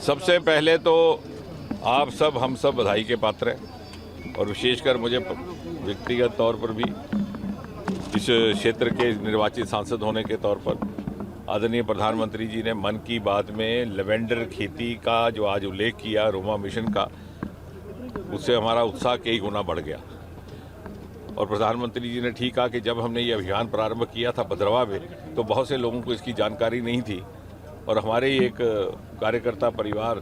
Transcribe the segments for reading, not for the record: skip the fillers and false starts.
सबसे पहले तो आप सब हम सब बधाई के पात्र हैं और विशेषकर मुझे व्यक्तिगत तौर पर भी इस क्षेत्र के निर्वाचित सांसद होने के तौर पर आदरणीय प्रधानमंत्री जी ने मन की बात में लेवेंडर खेती का जो आज उल्लेख किया, रोमा मिशन का, उससे हमारा उत्साह कई गुना बढ़ गया। और प्रधानमंत्री जी ने ठीक कहा कि जब हमने ये अभियान प्रारंभ किया था भद्रवा में, तो बहुत से लोगों को इसकी जानकारी नहीं थी और हमारे ही एक कार्यकर्ता परिवार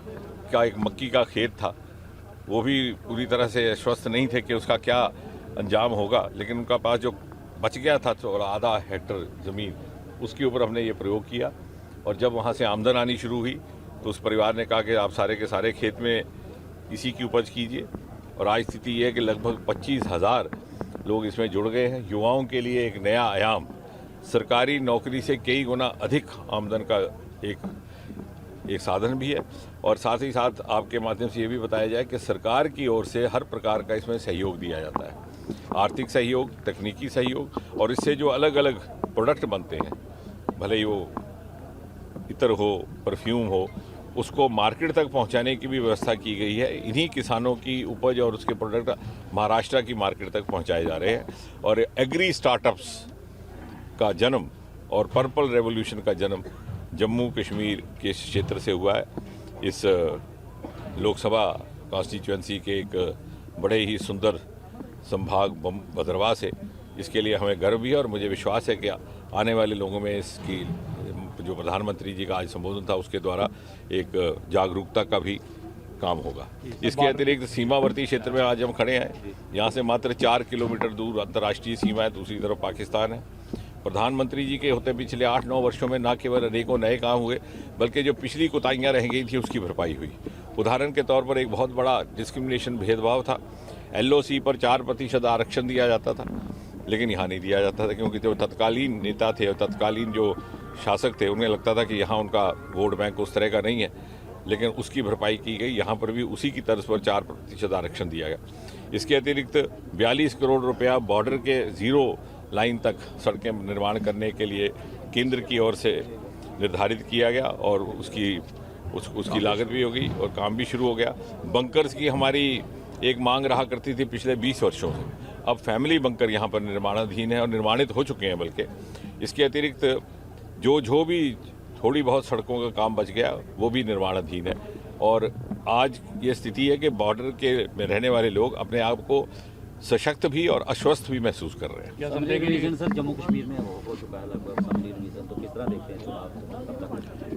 का एक मक्की का खेत था, वो भी पूरी तरह से आश्वस्त नहीं थे कि उसका क्या अंजाम होगा, लेकिन उनका पास जो बच गया था तो आधा हेक्टर ज़मीन, उसके ऊपर हमने ये प्रयोग किया। और जब वहाँ से आमदन आनी शुरू हुई तो उस परिवार ने कहा कि आप सारे के सारे खेत में इसी की उपज कीजिए। और आज स्थिति ये है कि लगभग 25,000 लोग इसमें जुड़ गए हैं। युवाओं के लिए एक नया आयाम, सरकारी नौकरी से कई गुना अधिक आमदन का एक साधन भी है। और साथ ही साथ आपके माध्यम से ये भी बताया जाए कि सरकार की ओर से हर प्रकार का इसमें सहयोग दिया जाता है, आर्थिक सहयोग, तकनीकी सहयोग, और इससे जो अलग अलग प्रोडक्ट बनते हैं, भले ही वो इत्र हो, परफ्यूम हो, उसको मार्केट तक पहुंचाने की भी व्यवस्था की गई है। इन्हीं किसानों की उपज और उसके प्रोडक्ट महाराष्ट्र की मार्केट तक पहुंचाए जा रहे हैं। और एग्री स्टार्टअप्स का जन्म और पर्पल रेवोल्यूशन का जन्म जम्मू कश्मीर के क्षेत्र से हुआ है। इस लोकसभा कॉन्स्टिट्यूएंसी के एक बड़े ही सुंदर संभाग भद्रवा से, इसके लिए हमें गर्व भी है और मुझे विश्वास है कि आने वाले लोगों में इसकी जो प्रधानमंत्री जी का आज संबोधन था उसके द्वारा एक जागरूकता का भी काम होगा। इसके अतिरिक्त सीमावर्ती क्षेत्र में आज हम खड़े हैं, यहाँ से मात्र 4 किलोमीटर दूर अंतर्राष्ट्रीय सीमा है, दूसरी तरफ पाकिस्तान है। प्रधानमंत्री जी के होते पिछले 8-9 वर्षों में न केवल अनेकों नए काम हुए, बल्कि जो पिछली कोताहियाँ रह गई थी उसकी भरपाई हुई। उदाहरण के तौर पर एक बहुत बड़ा डिस्क्रिमिनेशन भेदभाव था, LOC पर 4% आरक्षण दिया जाता था, लेकिन यहाँ नहीं दिया जाता था क्योंकि जो तत्कालीन नेता थे और तत्कालीन जो शासक थे उन्हें लगता था कि यहाँ उनका वोट बैंक उस तरह का नहीं है, लेकिन उसकी भरपाई की गई। यहाँ पर भी उसी की तर्ज पर 4% आरक्षण दिया गया। इसके अतिरिक्त 42 करोड़ रुपया बॉर्डर के 0 लाइन तक सड़कें निर्माण करने के लिए केंद्र की ओर से निर्धारित किया गया और उसकी लागत भी हो गई और काम भी शुरू हो गया। बंकर्स की हमारी एक मांग रहा करती थी पिछले 20 वर्षों से, अब फैमिली बंकर यहाँ पर निर्माणाधीन है और निर्माणित हो चुके हैं बल्कि। इसके अतिरिक्त जो भी थोड़ी बहुत सड़कों का काम बच गया वो भी निर्माणाधीन है। और आज ये स्थिति है कि बॉर्डर के में रहने वाले लोग अपने आप को सशक्त भी और आश्वस्त भी महसूस कर रहे हैं। सर जम्मू कश्मीर में हो चुका है लगभग असम्बली डिवीजन, तो किस तरह देखते हैं चुनाव?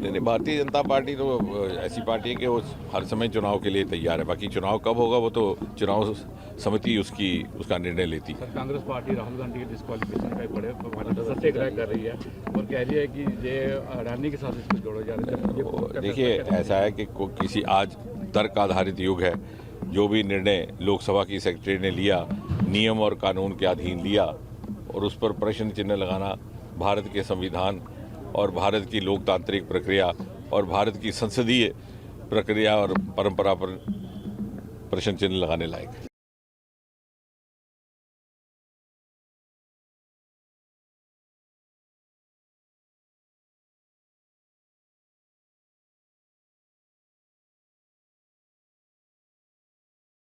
नहीं, भारतीय जनता पार्टी तो ऐसी पार्टी है कि वो हर समय चुनाव के लिए तैयार है। बाकी चुनाव कब होगा वो तो चुनाव समिति उसका निर्णय लेती है। कांग्रेस पार्टी राहुल गांधी के डिस्क्वालिफिकेशन का बड़े सत्याग्रह कर रही है और कह रही है कि ये अडानी के साथ इसको जोड़ा जा रहा है। देखिए, ऐसा है कि किसी आज तर्क आधारित युग है। जो भी निर्णय लोकसभा की सेक्रेटरी ने लिया, नियम और कानून के अधीन लिया, और उस पर प्रश्न चिन्ह लगाना भारत के संविधान और भारत की लोकतांत्रिक प्रक्रिया और भारत की संसदीय प्रक्रिया और परंपरा पर प्रश्न चिन्ह लगाने लायक है।